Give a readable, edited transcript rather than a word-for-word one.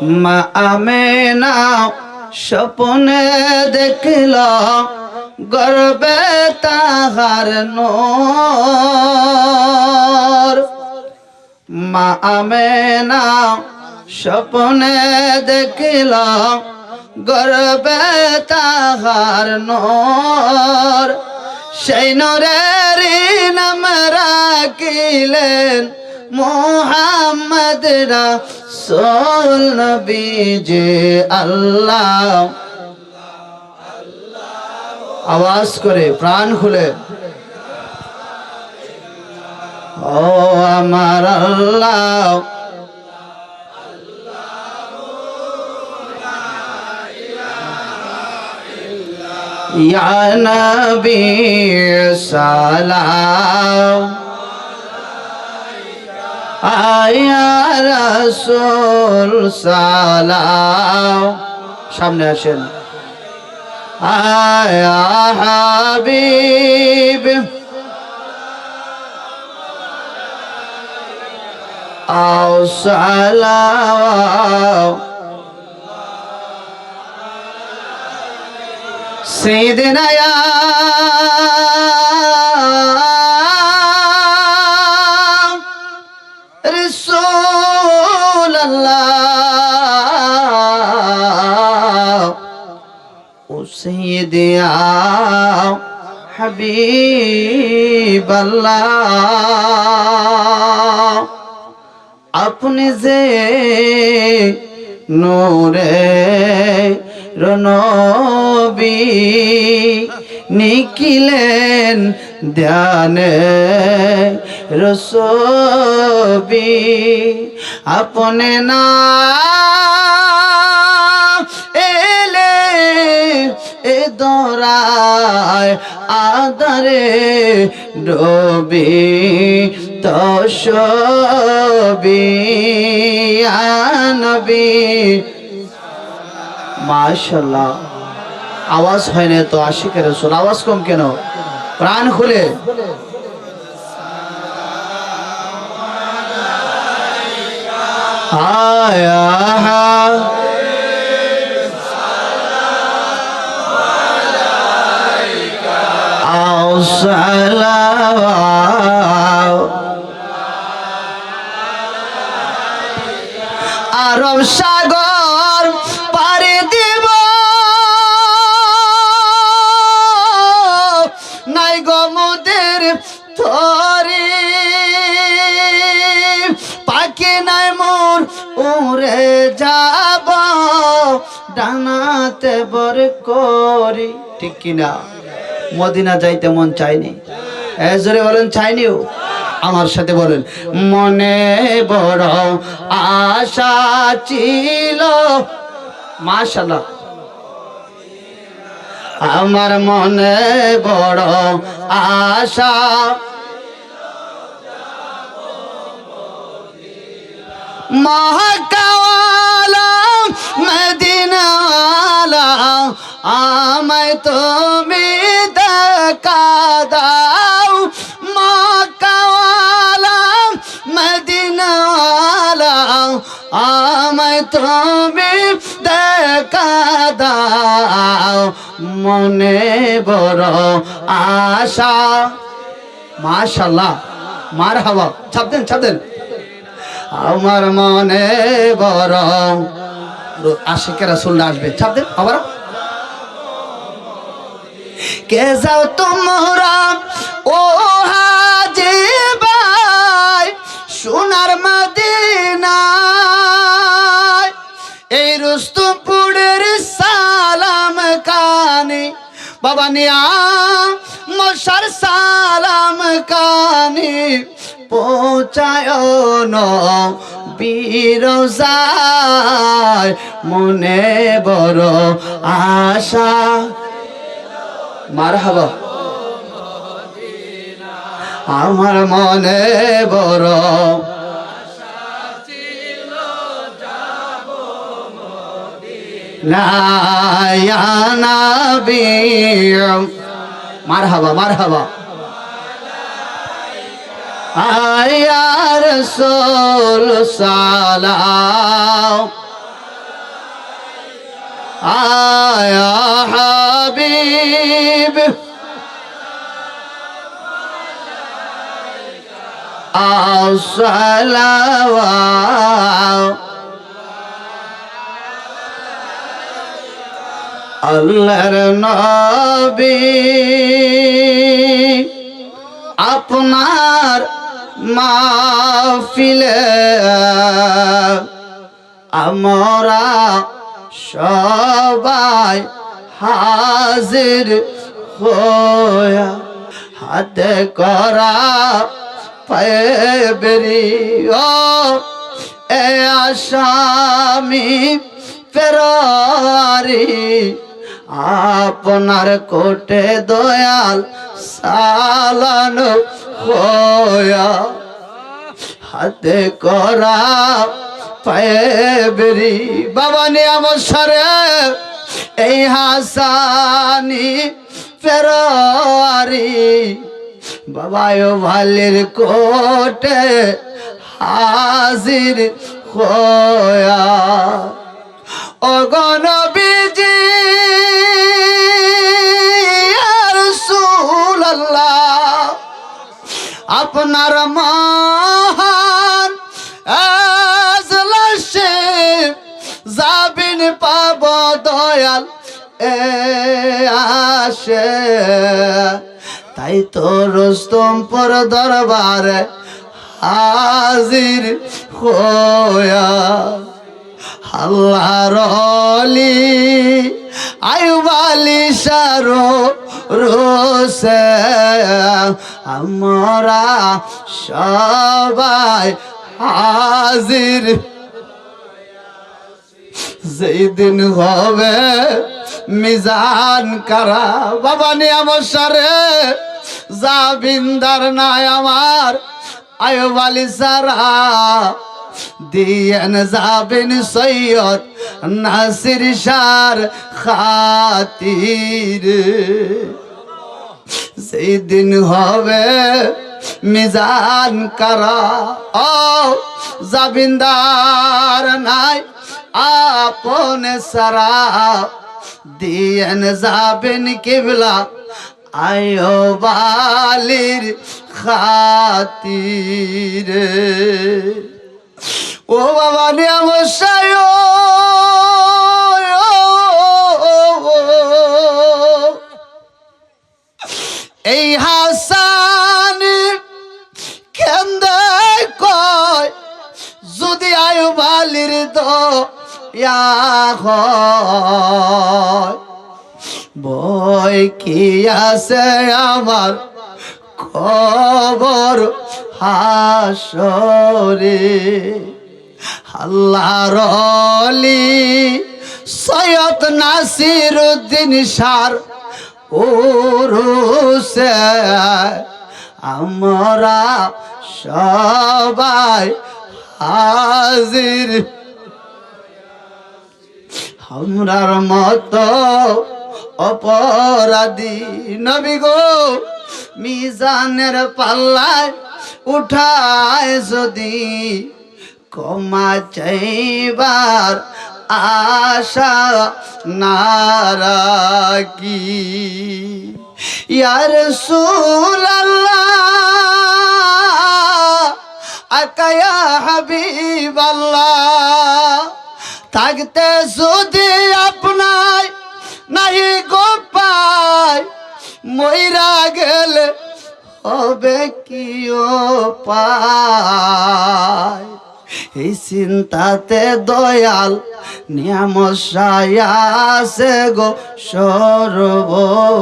মা আমেনা স্বপ্নে দেখল গর্বে তাহার নূর। মা আমেনা স্বপ্নে দেখল গর্বে তাহার নূর। সেই নূরের নাম রাখিলেন মুহাম্মদ রাসূল নবীজি। আল্লাহ আওয়াজ করে প্রাণ খুলে ও আমার আল্লাহ। ইয়া নবী সালাম আয়া রাসূল সালাম। সামনে আসেন। আয়া হাবিব আও সালাম سيدنا يا رسول الله وسيدي يا حبيب الله अपने जे नूरे নবী নিখিলেন ধ্যানে রসবি আপনে না এলে এ দরায় আদরে ডবি তসবি নবী। মাশাআল্লাহ আওয়াজ হয় না তো আশিকের রাসূল, আওয়াজ কম কেন? প্রাণ খুলে আয়া আও সালাম আরব সাগর পাড়ি দিব নাই গমদের থরি পাখি নাই মোর উড়ে যাব ডানাতে বর করি। ঠিক কিনা? মদিনা যাইতে মন চাইনি? জোরে বলেন চাইনিও। আমার সাথে বলেন মনে বড় আশা ছিল। মাশাআল্লাহ আমার মনে বড় আশা মক্কাওয়ালা মদিনাওয়ালা আমায় তুমি দেখা দাও। মক্কাওয়ালা মদিনাওয়ালা আমায় তুমি দেখা দাও মনে বড় আশা। মাশাআল্লাহ মারহাবা ছাপ দেন ছাপ দেন। আমার মনে বড় আশিকের রাসূল আসবে ছাপ দেন আবার। কে যাও তোমরা ও হাজী ভাই সোনার মদিনায় এই রুস্তমপুরের সালাম কানে বাবা নিয়া মশার সালাম কানে পৌঁছায় বিরোজায় মনে বড় আশা। মারহাবা আমার মনে বড় না ইয়া নবী। মারহাবা মারহাবা আয়া রাসূল সালাম আয়া হাবিব আসসালাওয়াত আল্লাহর নবী আপনার মাহফিলে আমরা সবাই হাজির হয়া হাতে করা পায়ে বেরিয়ে এ আসামি ফেরারি আপনার কোটে দয়াল সালানো হয়া হাতে করা পায়ে বেরি বাবা নিয়ামত সারে এই হাসানি ফেরারি বাবায়ো ভালের কোটে হাজির হয়া ও গণবিজি রাসূলুল্লাহ আপনার মহান আজলাসে যাবিন পাব দয়াল এ আসে তাই তো রুস্তমপুর দরবারে হাজির হয়া আল্লাহর ওলি আইয়ুব আলী সারো রোসে আমরা সবাই হাজির যেই দিন হবে মিজান কারা বাবা নিয়ামত সারে জাবিন্দার নাই আমার আইয়ুব আলী সারা দিয়েন যাবেন সৈয়দ নাসির শাহর খাতির সেই দিন হবে মিজান কারা ও জাবিন্দার নাই আপন সারা দিয়েন যাবেন কিবলা আইয়ুব আলীর খাতির ও বাবা নিয়ামত সায়ো এই হাসান কেন্দে কয় যদি আইয়ুব আলীর দয়া হয় বই কি আছে আমার খবর হাসরে আল্লাহর ওলি সৈয়দ নাসিরউদ্দিন শাহর উরুসে আমরা সবাই হাজির আমরার মতো অপরাধী নবী গো মিজানের পাল্লায় উঠায় যদি ক্ষমা চাইবার আশা না রাখি ইয়া রাসূলুল্লাহ আকা ইয়া হাবিবাল্লাহ থাকতে যদি আপনায় নাই গো পাই মইরা গেলে হবে কি পায় এই চিন্তাতে দয়াল নিয়ামত সায়া আছে গো সর্বদায়।